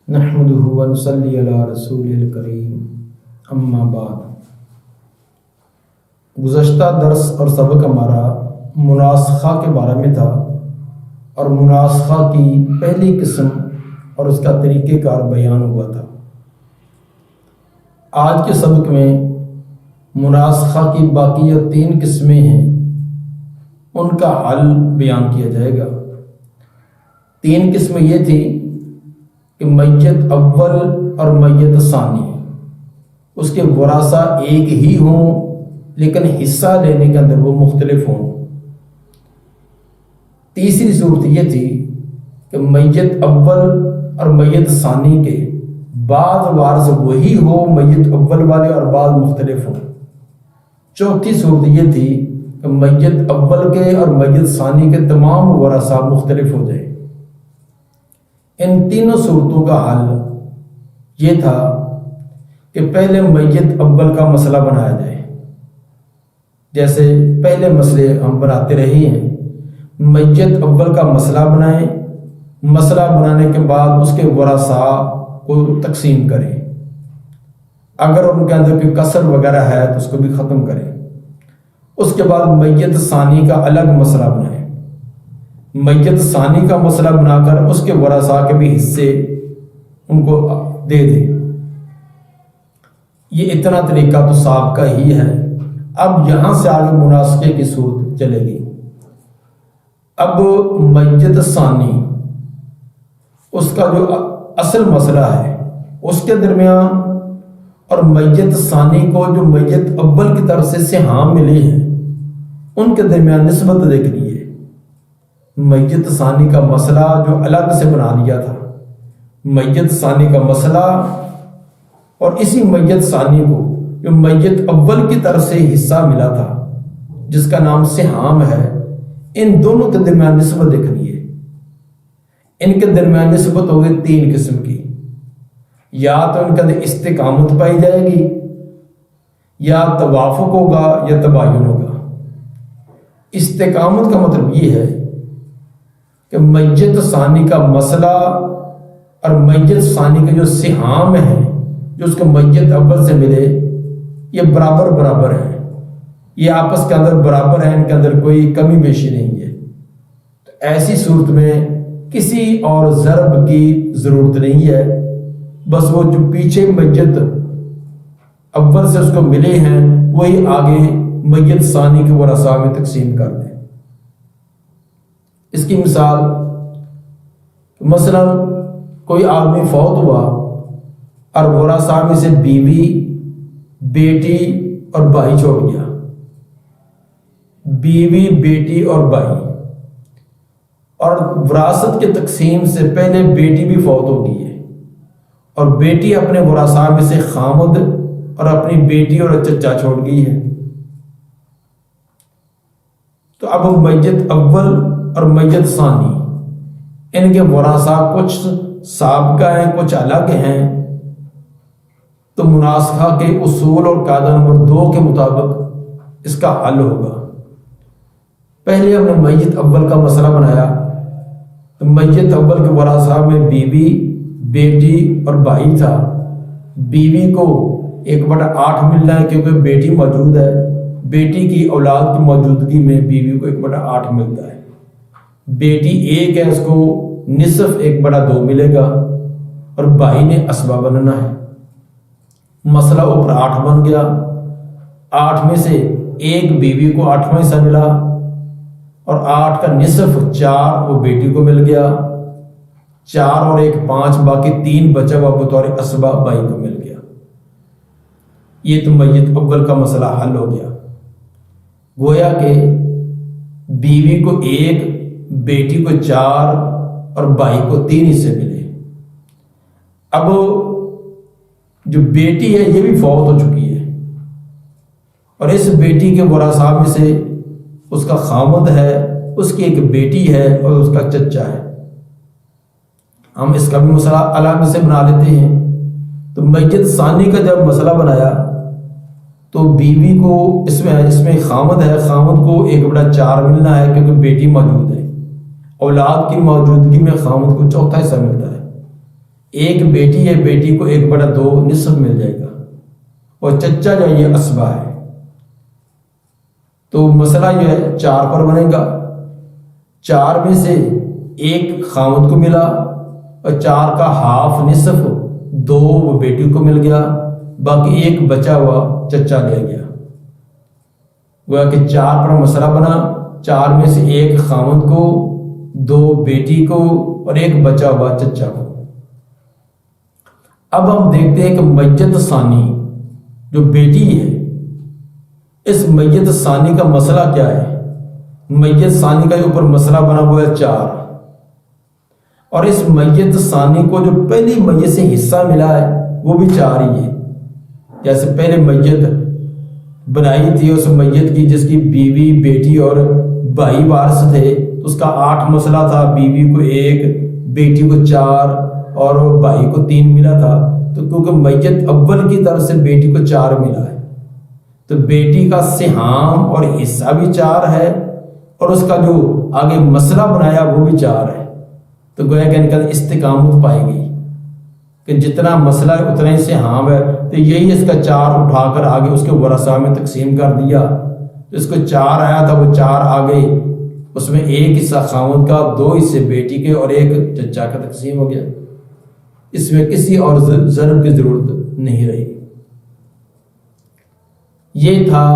نحمدہ ونصلی علی رسول الکریم اما بعد۔ گزشتہ درس اور سبق ہمارا مناسخہ کے بارے میں تھا، اور مناسخہ کی پہلی قسم اور اس کا طریقہ کار بیان ہوا تھا۔ آج کے سبق میں مناسخہ کی باقی 3 قسمیں ہیں، ان کا حل بیان کیا جائے گا۔ 3 قسمیں یہ تھی کہ میت اول اور میت ثانی، اس کے ورثہ ایک ہی ہوں لیکن حصہ لینے کے اندر وہ مختلف ہوں۔ تیسری صورت یہ تھی کہ میت اول اور میت ثانی کے بعض وارث وہی ہو، میت اول والے اور بعض مختلف ہوں۔ چوتھی صورت یہ تھی کہ میت اول کے اور میت ثانی کے تمام ورثہ مختلف ہو جائے۔ ان تینوں صورتوں کا حل یہ تھا کہ پہلے میت اول کا مسئلہ بنایا جائے، جیسے پہلے مسئلے ہم بناتے رہے ہیں۔ میت اول کا مسئلہ بنائیں، مسئلہ بنانے کے بعد اس کے ورثاء کو تقسیم کریں، اگر ان کے اندر کوئی کسر وغیرہ ہے تو اس کو بھی ختم کریں۔ اس کے بعد میت ثانی کا الگ مسئلہ بنائیں، میت ثانی کا مسئلہ بنا کر اس کے ورثاء کے بھی حصے ان کو دے دیں۔ یہ اتنا طریقہ تو سابقہ ہی ہے۔ اب یہاں سے آگے مناسخے کی صورت چلے گی۔ اب میت ثانی، اس کا جو اصل مسئلہ ہے، اس کے درمیان اور میت ثانی کو جو میت اول کی طرف سے سہام ملے ہیں ان کے درمیان نسبت دیکھنی ہے۔ میت ثانی کا مسئلہ جو الگ سے بنا لیا تھا، میت ثانی کا مسئلہ اور اسی میت ثانی کو جو میت اول کی طرف سے حصہ ملا تھا جس کا نام سہام ہے، ان دونوں کے درمیان نسبت دیکھنی ہے۔ ان کے درمیان نسبت ہوگی 3 قسم کی، یا تو ان کے اندر استقامت پائی جائے گی، یا توافق ہوگا، یا تباین ہوگا۔ استقامت کا مطلب یہ ہے کہ میت ثانی کا مسئلہ اور میت ثانی کا جو سہام ہے جو اس کو میت اول سے ملے، یہ برابر برابر ہیں، یہ آپس کے اندر برابر ہیں، ان کے اندر کوئی کمی بیشی نہیں ہے۔ تو ایسی صورت میں کسی اور ضرب کی ضرورت نہیں ہے، بس وہ جو پیچھے میت اول سے اس کو ملے ہیں وہی آگے میت ثانی کے ورثاء میں تقسیم کر دیں۔ اس کی مثال، مثلا کوئی آدمی فوت ہوا اور ورثاء میں سے بیوی، بیٹی اور بھائی چھوڑ گیا۔ بیوی، بیٹی اور بھائی، اور وراثت کی تقسیم سے پہلے بیٹی بھی فوت ہو گئی ہے، اور بیٹی اپنے ورثاء میں سے خامد اور اپنی بیٹی اور چچا چھوڑ گئی ہے۔ تو اب میت اول اور میت ثانی، ان کے ورثاء کچھ سابقہ ہیں، کچھ الگ ہیں، تو مناسخہ کے اصول اور قاعدہ نمبر 2 کے مطابق اس کا حل ہوگا۔ پہلے ہم نے میت اول کا مسئلہ بنایا، تو میت اول کے ورثاء میں بیوی، بیٹی اور بھائی تھا۔ بیوی کو 1/8 ملنا ہے کیونکہ بیٹی موجود ہے، بیٹی کی اولاد کی موجودگی میں بیوی کو 1/8 ملتا ہے۔ بیٹی ایک ہے، اس کو نصف 1/2 ملے گا، اور بھائی نے اسبہ بننا ہے۔ مسئلہ اوپر 8 بن گیا، 8 میں سے ایک بیوی کو 8واں حصہ ملا، اور 8 کا نصف 4 وہ بیٹی کو مل گیا، 4 اور 1 5، باقی 3 بچا ہوا بطور اسبہ بھائی کو مل گیا۔ یہ تو میت اول کا مسئلہ حل ہو گیا۔ گویا کہ بیوی کو 1، بیٹی کو 4 اور بھائی کو 3 حصے ملے۔ اب جو بیٹی ہے یہ بھی فوت ہو چکی ہے، اور اس بیٹی کے ورثاء میں سے اس کا خامد ہے، اس کی ایک بیٹی ہے اور اس کا چچا ہے۔ ہم اس کا بھی مسئلہ الگ سے بنا لیتے ہیں۔ تو میت ثانی کا جب مسئلہ بنایا تو بیوی کو اس میں خامد ہے، خامد کو 1/4 ملنا ہے کیونکہ بیٹی موجود ہے، اولاد کی موجودگی میں خامد کو 1/4 حصہ ملتا ہے۔ ایک بیٹی ہے، بیٹی کو 1/2 نصف مل جائے گا، اور چچا جو یہ اسبہ ہے، تو مسئلہ جو ہے 4 پر بنے گا۔ 4 میں سے 1 خاوند کو ملا، اور 4 کا ہاف نصف 2 وہ بیٹی کو مل گیا، باقی 1 بچا ہوا چچا لے گیا۔ گویا کہ 4 پر مسئلہ بنا، 4 میں سے 1 خاوند کو، 2 بیٹی کو، اور 1 بچا ہوا چچا کو۔ اب ہم دیکھتے ہیں کہ میت ثانی جو بیٹی ہے، اس میت ثانی کا مسئلہ کیا ہے۔ میت ثانی کا اوپر مسئلہ بنا ہوا ہے 4، اور اس میت ثانی کو جو پہلی میت سے حصہ ملا ہے وہ بھی 4 ہی ہے۔ جیسے پہلے میت بنائی تھی اس میت کی جس کی بیوی، بیٹی اور بھائی وارث تھے، تو اس کا 8 مسئلہ تھا، بیوی کو 1، بیٹی کو 4 اور بھائی کو 3 ملا تھا۔ تو کیونکہ میت اول کی طرف سے بیٹی کو 4 ملا ہے، تو بیٹی کا سہام اور حصہ بھی 4 ہے، اور اس کا جو آگے مسئلہ بنایا وہ بھی 4 ہے۔ تو گویا کہ ان کا استقامت پائے گی کہ جتنا مسئلہ ہے اتنا ہی سہام ہے، تو یہی اس کا 4 اٹھا کر آگے اس کے ورثاء میں تقسیم کر دیا۔ تو اس کو 4 آیا تھا، وہ 4 آگے اس میں 1 حصہ خاوند کا، 2 حصے بیٹی کے، اور 1 چچا کا تقسیم ہو گیا۔ اس میں کسی اور ضرب کی ضرورت نہیں رہی۔ یہ تھا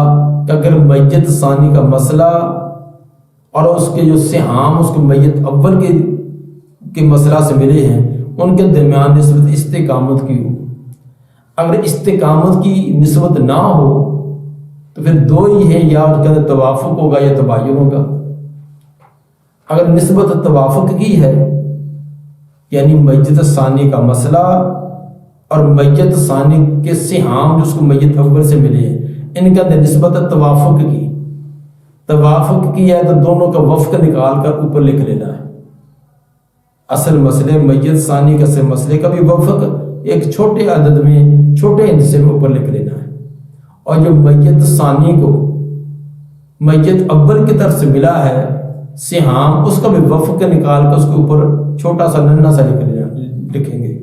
کہ اگر میت ثانی کا مسئلہ اور اس کے جو سہام اس کو میت اول کے مسئلہ سے ملے ہیں، ان کے درمیان نسبت استقامت کی ہو۔ اگر استقامت کی نسبت نہ ہو تو پھر 2 ہی ہیں، یا ان کے اندر توافق ہوگا یا تباین ہوگا۔ اگر نسبت توافق کی ہے، یعنی میت ثانی کا مسئلہ اور میت ثانی کے سہام جو اس کو میت اول سے ملے ہیں، ان کا نسبت توافق کی ہے تو دونوں کا وفق نکال کر اوپر لکھ لینا ہے۔ اصل مسئلے میت ثانی کا سے مسئلے کا بھی وفق ایک چھوٹے عدد میں، چھوٹے حصے میں اوپر لکھ لینا ہے، اور جو میت ثانی کو میت اول کی طرف سے ملا ہے سہام، اس کا بھی وفق نکال کر اس کے اوپر چھوٹا سا ننھا سا لکھیں گے۔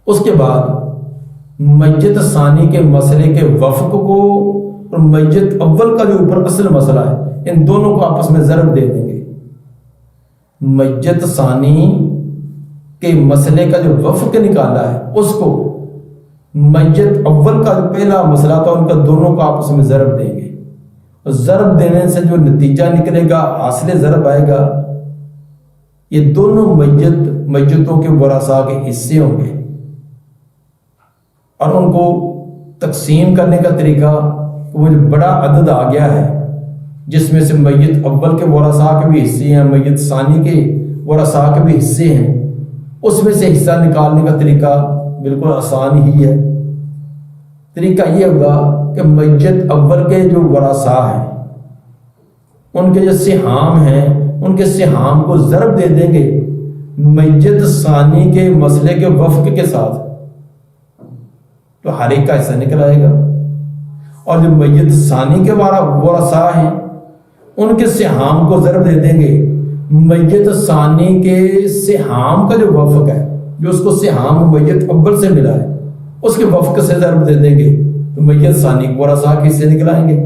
اس کے بعد میت ثانی کے مسئلے کے وفق کو اور میت اول کا جو اوپر اصل مسئلہ ہے، ان دونوں کو آپس میں ضرب دے دیں گے۔ میت ثانی کے مسئلے کا جو وفق نکالا ہے اس کو میت اول کا جو پہلا مسئلہ تھا ان کا دونوں کو آپس میں ضرب دیں گے، اور ضرب دینے سے جو نتیجہ نکلے گا، حاصل ضرب آئے گا، یہ دونوں میتوں کے ورثاء کے حصے ہوں گے، اور ان کو تقسیم کرنے کا طریقہ وہ جو بڑا عدد آ گیا ہے جس میں سے میت اول کے ورثاء کے بھی حصے ہیں، میت ثانی کے ورثاء کے بھی حصے ہیں، اس میں سے حصہ نکالنے کا طریقہ بالکل آسان ہی ہے۔ طریقہ یہ ہوگا کہ میت اول کے جو ورثاء ہیں ان کے جو سہام ہیں، ان کے سہام کو ضرب دے دیں گے میت ثانی کے مسئلے کے وفق کے ساتھ، تو ہر ایک کا حصہ نکل آئے گا، اور جو میت ثانی کے ورثاء ہیں ان کے سہام کو ضرب دے دیں گے میت ثانی کے سہام کا جو وفق ہے، جو اس کو سہام میت اول سے ملا ہے، اس کے وفق سے ضرب دے دیں گے، تو میت ثانی کے ورثاء کے حصے نکل آئیں گے۔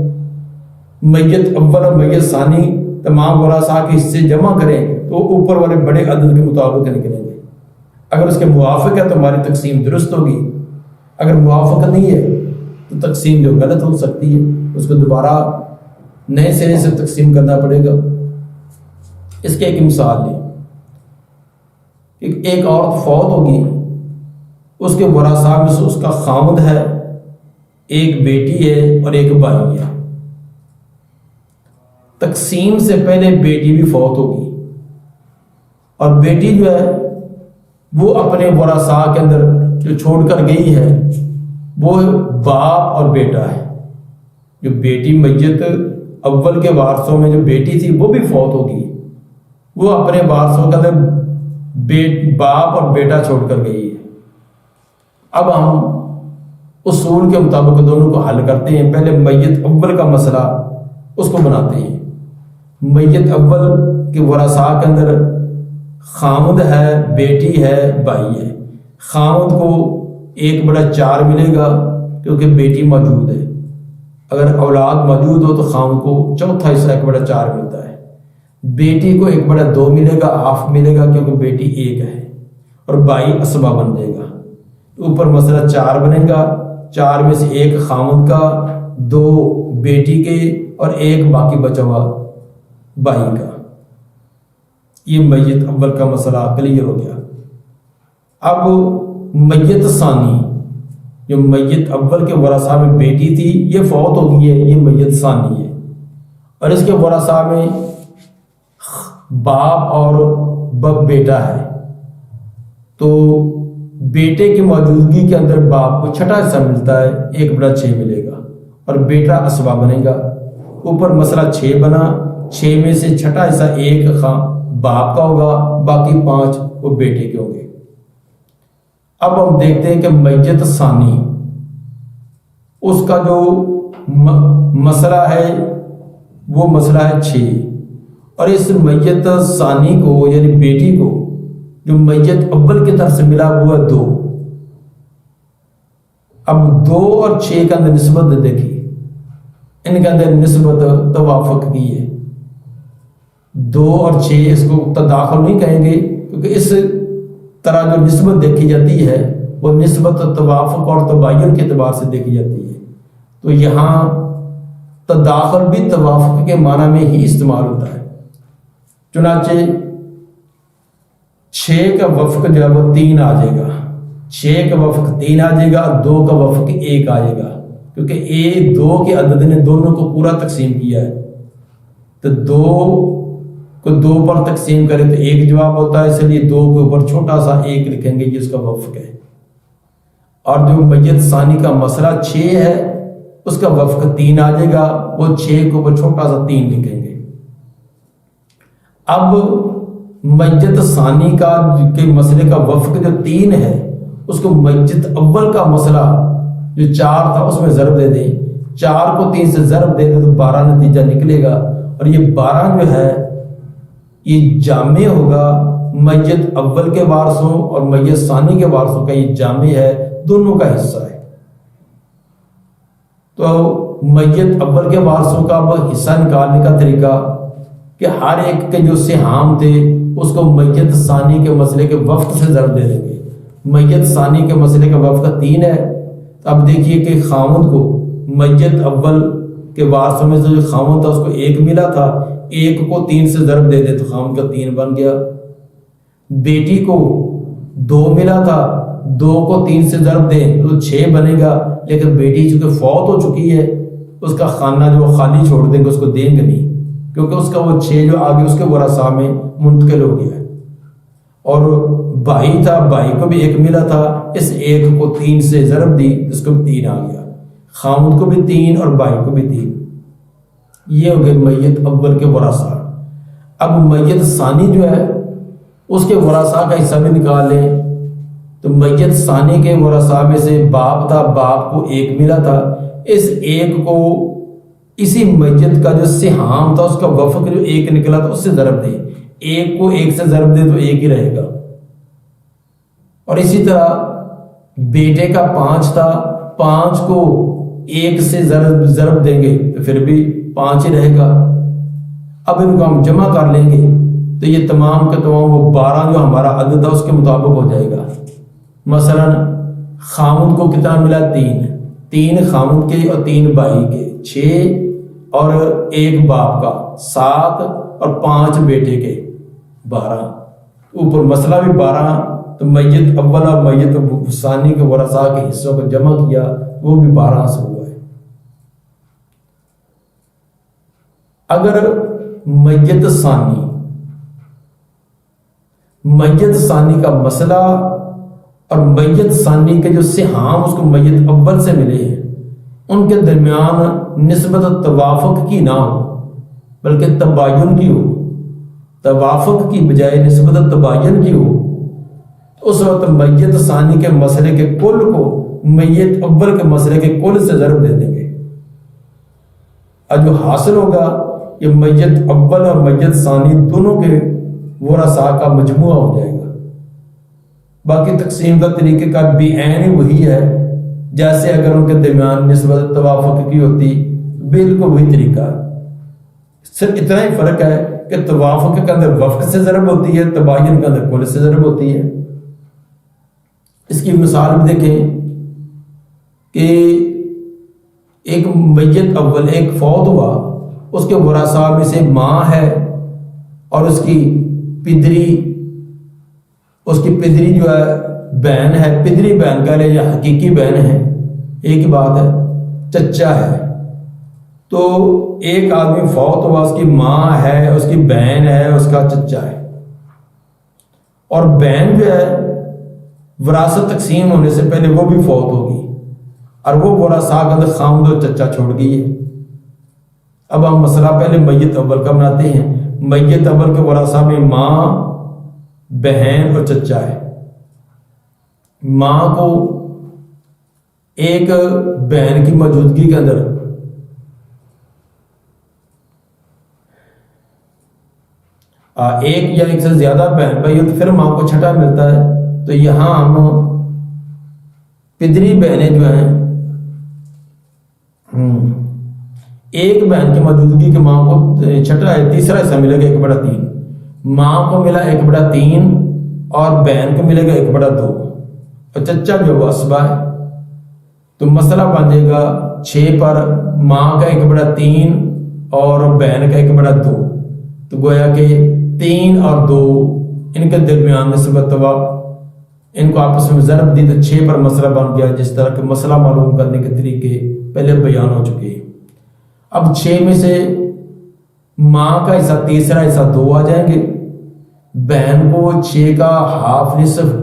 میت اول اور میت ثانی تمام ورثاء کے حصے جمع کریں تو اوپر والے بڑے عدد کے مطابق نکلیں گے۔ اگر اس کے موافق ہے تو ہماری تقسیم درست ہوگی، اگر موافق نہیں ہے تو تقسیم جو غلط ہو سکتی ہے، اس کو دوبارہ نئے سرے سے تقسیم کرنا پڑے گا۔ اس کے ایک مثال لیں کہ ایک عورت فوت ہوگی، اس کے ورثاء میں سے اس کا خاوند ہے، ایک بیٹی ہے اور ایک بھائی ہے۔ تقسیم سے پہلے بیٹی بھی فوت ہوگی، اور بیٹی جو ہے وہ اپنے ورثاء کے اندر جو چھوڑ کر گئی ہے وہ باپ اور بیٹا ہے۔ جو بیٹی میت اول کے وارثوں میں جو بیٹی تھی وہ بھی فوت ہوگی، وہ اپنے وارثوں کے اندر باپ اور بیٹا چھوڑ کر گئی ہے۔ اب ہم اصول کے مطابق دونوں کو حل کرتے ہیں۔ پہلے میت اول کا مسئلہ اس کو بناتے ہیں۔ میت اول کے ورثاء کے اندر خامد ہے، بیٹی ہے، بھائی ہے۔ خامد کو 1/4 ملے گا کیونکہ بیٹی موجود ہے۔ اگر اولاد موجود ہو تو خامد کو چوتھا حصہ 1/4 ملتا ہے۔ بیٹی کو 1/2 ملے گا، آف ملے گا کیونکہ بیٹی 1 ہے، اور بھائی اسبا بن جائے گا۔ اوپر مسئلہ 4 بنے گا، 4 میں سے 1 خامد کا، 2 بیٹی کے، اور 1 باقی بچا ہوا بھائی کا۔ یہ میت اول کا مسئلہ کلیئر ہو گیا۔ اب میت ثانی، جو میت اول کے ورثہ میں بیٹی تھی یہ فوت ہو گئی ہے، یہ میت ثانی ہے، اور اس کے ورثہ میں باپ اور بیٹا ہے۔ تو بیٹے کی موجودگی کے اندر باپ کو چھٹا حصہ ملتا ہے، 1/6 ملے گا، اور بیٹا اسبا بنے گا۔ اوپر مسئلہ 6 بنا، 6 میں سے چھٹا حصہ 1 باپ کا ہوگا، باقی 5 وہ بیٹے کے ہوں گے۔ اب ہم دیکھتے ہیں کہ میت ثانی، اس کا جو مسئلہ ہے وہ مسئلہ ہے 6، اور اس میت ثانی کو یعنی بیٹی کو جو میت اول کی طرف سے ملا ہوا 2، اب 2 اور 6 کا اندر نسبت دیکھیے، ان کے اندر نسبت توافق کی ہے۔ 2 اور 6 اس کو تداخل نہیں کہیں گے، کیونکہ اس طرح جو نسبت دیکھی جاتی ہے وہ نسبت توافق اور تباین کے اعتبار سے دیکھی جاتی ہے۔ تو یہاں تداخل بھی توافق کے معنی میں ہی استعمال ہوتا ہے۔ چنانچہ 6 کا وفق جو ہے وہ 3 آ جائے گا، 6 کا وفق 3 آ جائے گا، 2 کا وفق 1 آ جائے گا، کیونکہ 2 کے عدد نے دونوں کو پورا تقسیم کیا ہے، تو 2 کو 2 پر تقسیم کرے تو 1 جواب ہوتا ہے، اس لیے 2 کے اوپر چھوٹا سا 1 لکھیں گے، یہ اس کا وفق ہے۔ اور جو میت ثانی کا مسئلہ 6 ہے اس کا وفق 3 آ جائے گا، وہ 6 کے اوپر چھوٹا سا 3 لکھیں گے۔ اب میت ثانی کا کے مسئلے کا وفق جو 3 ہے اس کو میت اول کا مسئلہ جو 4 تھا اس میں ضرب دے دیں، 4 کو 3 سے ضرب دے دیں تو 12 نتیجہ نکلے گا، اور یہ 12 جو ہے یہ جامع ہوگا میت اول کے وارثوں اور میت ثانی کے وارثوں کا، یہ جامع ہے، دونوں کا حصہ ہے۔ تو میت اول کے وارثوں کا اب حصہ نکالنے کا طریقہ کہ ہر ایک کے جو سہام تھے اس کو میت ثانی کے مسئلے کے وفق سے ضرب دے دیں گے۔ میت ثانی کے مسئلے کا وفق 3 ہے، تو اب دیکھیے کہ خامد کو میت اول کے وارثوں میں سے جو خامد تھا اس کو 1 ملا تھا، 1 کو 3 سے ضرب دے دے تو خامد کا 3 بن گیا۔ بیٹی کو 2 ملا تھا، 2 کو 3 سے ضرب دیں تو 6 بنے گا، لیکن بیٹی چونکہ فوت ہو چکی ہے اس کا خانہ جو خالی چھوڑ دیں گے، اس کو دیں گے نہیں، کیونکہ اس کا وہ 6 جو آگے اس کے ورثاء میں منتقل ہو گیا ہے۔ اور بھائی تھا، بھائی کو بھی 1 ملا تھا، اس 1 کو 3 سے ضرب دی اس کو 3 آ گیا، خامد کو بھی 3 اور بھائی کو بھی 3۔ یہ ہو گئے میت اول کے ورثاء۔ اب میت ثانی جو ہے اس کے ورثاء کا حصہ بھی نکال لیں، تو میت ثانی کے ورثاء میں سے باپ تھا، باپ کو 1 ملا تھا، اس 1 کو اسی میت کا جو سہام تھا اس کا وفق جو 1 نکلا تھا اس سے ضرب دیں، 1 کو 1 سے ضرب دیں تو 1 ہی رہے گا۔ اور اسی طرح بیٹے کا 5 تھا، 5 کو 1 سے ضرب دیں گے تو پھر بھی 5 ہی رہے گا۔ اب ان کو ہم جمع کر لیں گے تو یہ تمام کا تمام وہ 12 جو ہمارا عدد تھا اس کے مطابق ہو جائے گا۔ مثلا خامد کو کتنا ملا؟ 3 خامد کے اور 3 بھائی کے، 6 اور 1 باپ کا 7 اور 5 بیٹے کے 12، اوپر مسئلہ بھی 12، تو میت اول اور میت ثانی کے ورثاء کے حصوں کو جمع کیا وہ بھی 12 سے ہوا ہے۔ اگر میت ثانی کا مسئلہ اور میت ثانی کے جو سہام اس کو میت اول سے ملے ہیں ان کے درمیان نسبت توافق کی نہ ہو بلکہ تباین کی ہو، توافق کی بجائے نسبت تباین کی ہو، تو اس وقت میت ثانی کے مسئلے کے کل کو میت اول کے مسئلے کے کل سے ضرب دے دیں گے، اور جو حاصل ہوگا یہ میت اول اور میت ثانی دونوں کے ورثاء کا مجموعہ ہو جائے گا۔ باقی تقسیم کا طریقہ کا بھی عین ہی ہے، جیسے اگر ان کے درمیان نسبت توافق کی ہوتی، بالکل وہی طریقہ ہے، صرف اتنا ہی فرق ہے کہ توافق کے اندر وفق سے ضرب ہوتی ہے، تباین کے اندر کل سے ضرب ہوتی ہے۔ اس کی مثال بھی دیکھیں کہ ایک میت اول ایک فوت ہوا، اس کے ورثاء میں سے ماں ہے اور اس کی پدری جو ہے بہن ہے، پدری بہن کہہ لیں یا حقیقی بہن ہے، ایک ہی بات ہے، چچا ہے۔ تو ایک آدمی فوت ہوا، اس کی ماں ہے، اس کی بہن ہے، اس کا چچا ہے، اور بہن جو ہے وراثت تقسیم ہونے سے پہلے وہ بھی فوت ہوگی، اور وہ ورثاء کے اندر خامد اور چچا چھوڑ گئی ہے۔ اب ہم مسئلہ پہلے میت اول کا بناتے ہیں۔ میت اول کے ورثاء میں ماں، بہن اور چچا ہے۔ ماں کو ایک بہن کی موجودگی کے اندر ایک یا ایک سے زیادہ بہن بھائی تو پھر ماں کو چھٹا ملتا ہے، تو یہاں ہم پدری بہنیں جو ہیں ایک بہن کی موجودگی کے ماں کو چھٹا ہے، تیسرا حصہ ملے گا 1/3، ماں کو ملا 1/3 اور بہن کو ملے گا 1/2، اور چچا جو وہ اسبا ہے، تو مسئلہ بن جائے گا 6 پر ماں کا 1/3 اور بہن کا 1/2، تو گویا کہ 3 اور 2 ان کے درمیان نسبت ان کو آپس میں ضرب دی تو 6 پر مسئلہ بن گیا، جس طرح کہ مسئلہ معلوم کرنے کے طریقے پہلے بیان ہو چکے ہیں۔ اب 6 میں سے ماں کا حصہ تیسرا حصہ 2 آ جائیں گے، بہن کو 6 کا ہاف نصف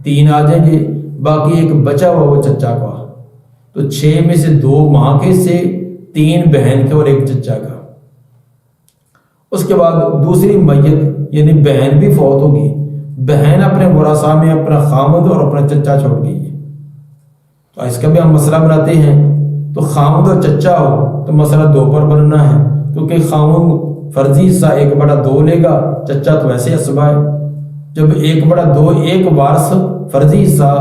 3 آ جائیں گے، باقی ایک بچا ہوا وہ چچا کا، تو 6 میں سے 2 ماں کے حصے، 3 بہن کے اور 1 چچا کا۔ اس کے بعد دوسری میت یعنی بہن بھی فوت ہوگی، بہن اپنے ورثاء میں اپنا خامد اور اپنا چچا چھوڑ گئی ہے، تو اس کا بھی ہم مسئلہ بناتے ہیں۔ تو خامد اور چچا ہو تو مسئلہ 2 پر بننا ہے، کیونکہ خامد فرضی حصہ 1/2 لے گا، چچا تو ویسے اسبا ہے۔ جب 1/2 ایک وارث فرضی حصہ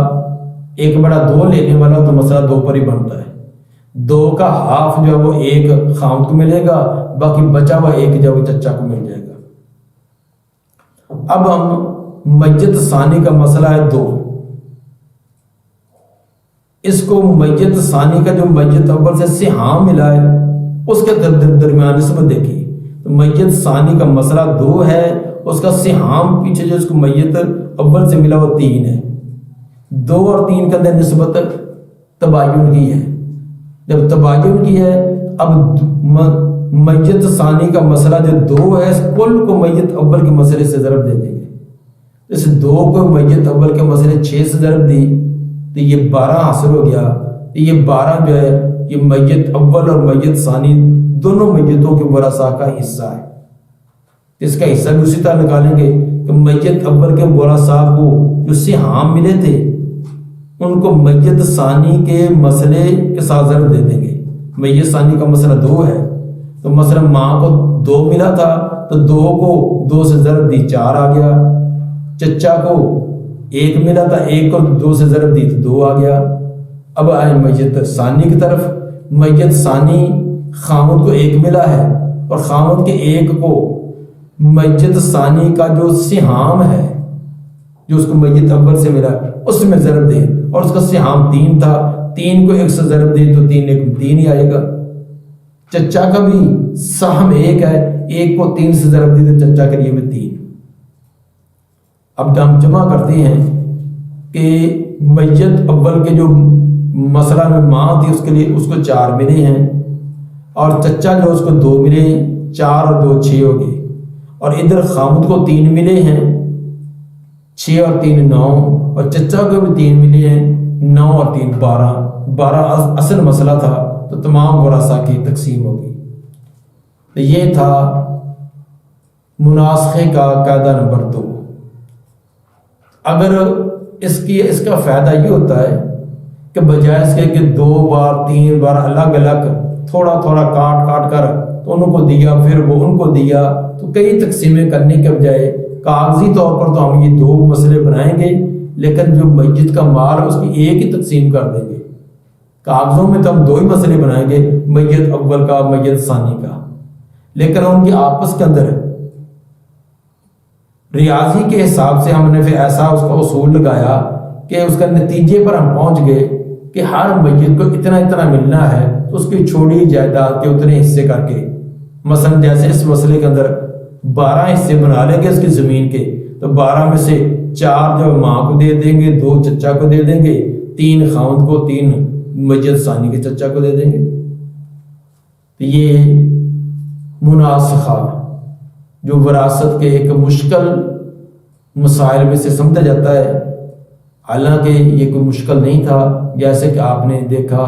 1/2 لینے والا تو مسئلہ 2 پر ہی بنتا ہے۔ 2 کا ہاف جو ہے وہ 1 خامد کو ملے گا، باقی بچا ہوا 1 جو وہ چچا کو مل جائے گا۔ اب ہم میت ثانی کا مسئلہ ہے 2، اس کو میت ثانی کا جو میت اول سے سہام ملا ہے اس کے درمیان نسبت دیکھی، تو میت ثانی کا مسئلہ 2 ہے، اس کا سہام پیچھے جو اس کو میت اول سے ملا وہ 3 ہے، 2 اور 3 کے اندر نسبت تباین کی ہے۔ جب تباین کی ہے، اب میت ثانی کا مسئلہ جو 2 ہے، اس کل کو میت اول کے مسئلے سے ضرب دے دیں گے، اس 2 کو میت اول کے مسئلے 6 سے ضرب دی تو یہ 12 حاصل ہو گیا۔ تو یہ 12 جو ہے یہ میت اول اور میت ثانی دونوں میتوں کے ورثاء کا حصہ ہے۔ اس کا حصہ بھی اسی طرح نکالیں گے کہ میت اول کے ورثاء کو جو سہام ملے تھے ان کو میت ثانی کے مسئلے کے ساتھ ضرب دے دیں گے۔ میت ثانی کا مسئلہ 2 ہے، تو مثلا ماں کو 2 ملا تھا تو 2 کو 2 سے ضرب دی 4 آ گیا، چچا کو 1 ملا تھا، 1 کو 2 سے ضرب دی تو 2 آ گیا۔ اب آئے میت ثانی کی طرف۔ میت ثانی خامد کو 1 ملا ہے، اور خامد کے 1 کو میت ثانی کا جو سہام ہے جو اس کو میت اول سے ملا اس میں ضرب دے، اور اس کا سہام 3 تھا، 3 کو 1 سے ضرب دے تو 3 ہی آئے گا۔ چچا کا بھی سہم 1 ہے، 1 کو 3 سے ضرب دی تو چچا کے لیے بھی 3۔ اب ہم جمع کرتے ہیں کہ میت اول کے جو مسئلہ میں ماں تھی اس کے لیے اس کو 4 ملے ہیں، اور چچا جو اس کو 2 ملے، 4 اور 2 6 ہو گئے، اور ادھر خامد کو 3 ملے ہیں، 6 اور 3 9، اور چچا کو بھی 3 ملے ہیں، 9 اور 3 12 اصل مسئلہ تھا، تو تمام ورثاء کی تقسیم ہوگی۔ تو یہ تھا مناسخے کا قاعدہ نمبر 2۔ اگر اس کا فائدہ یہ ہوتا ہے کہ بجائے اس کے کہ 2 بار 3 بار الگ الگ تھوڑا تھوڑا کاٹ کر تو ان کو دیا پھر وہ ان کو دیا، تو کئی تقسیمیں کرنے کے بجائے کاغذی طور پر تو ہم یہ 2 مسئلے بنائیں گے، لیکن جو میت کا مال ہے اس کی ایک ہی تقسیم کر دیں گے۔ کاغذوں میں تو ہم 2 ہی مسئلے بنائیں گے، میت اول کا، میت ثانی کا، لیکن ان کی آپس کے اندر ریاضی کے حساب سے ہم نے پھر ایسا اس کا اصول لگایا کہ اس کا نتیجے پر ہم پہنچ گئے کہ ہر میت کو اتنا اتنا ملنا ہے، تو اس کی چھوڑی جائیداد کے اتنے حصے کر کے، مثلا جیسے اس مسئلے کے اندر 12 حصے بنا لیں گے اس کی زمین کے، تو 12 میں سے 4 جو ماں کو دے دیں گے، 2 چچا کو دے دیں گے، 3 خاوند کو، 3 میت ثانی کے چچا کو دے دیں گے۔ تو یہ مناسخہ جو وراثت کے ایک مشکل مسائل میں سے سمجھا جاتا ہے، حالانکہ یہ کوئی مشکل نہیں تھا، جیسے کہ آپ نے دیکھا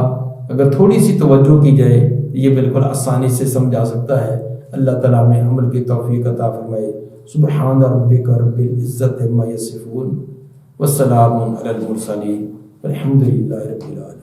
اگر تھوڑی سی توجہ کی جائے یہ بالکل آسانی سے سمجھا سکتا ہے۔ اللہ تعالیٰ میں عمل کی توفیق عطا فرمائے۔ سبحان ربک رب العزت عما یصفون والسلام علی المرسلین والحمد للہ رب العالمین۔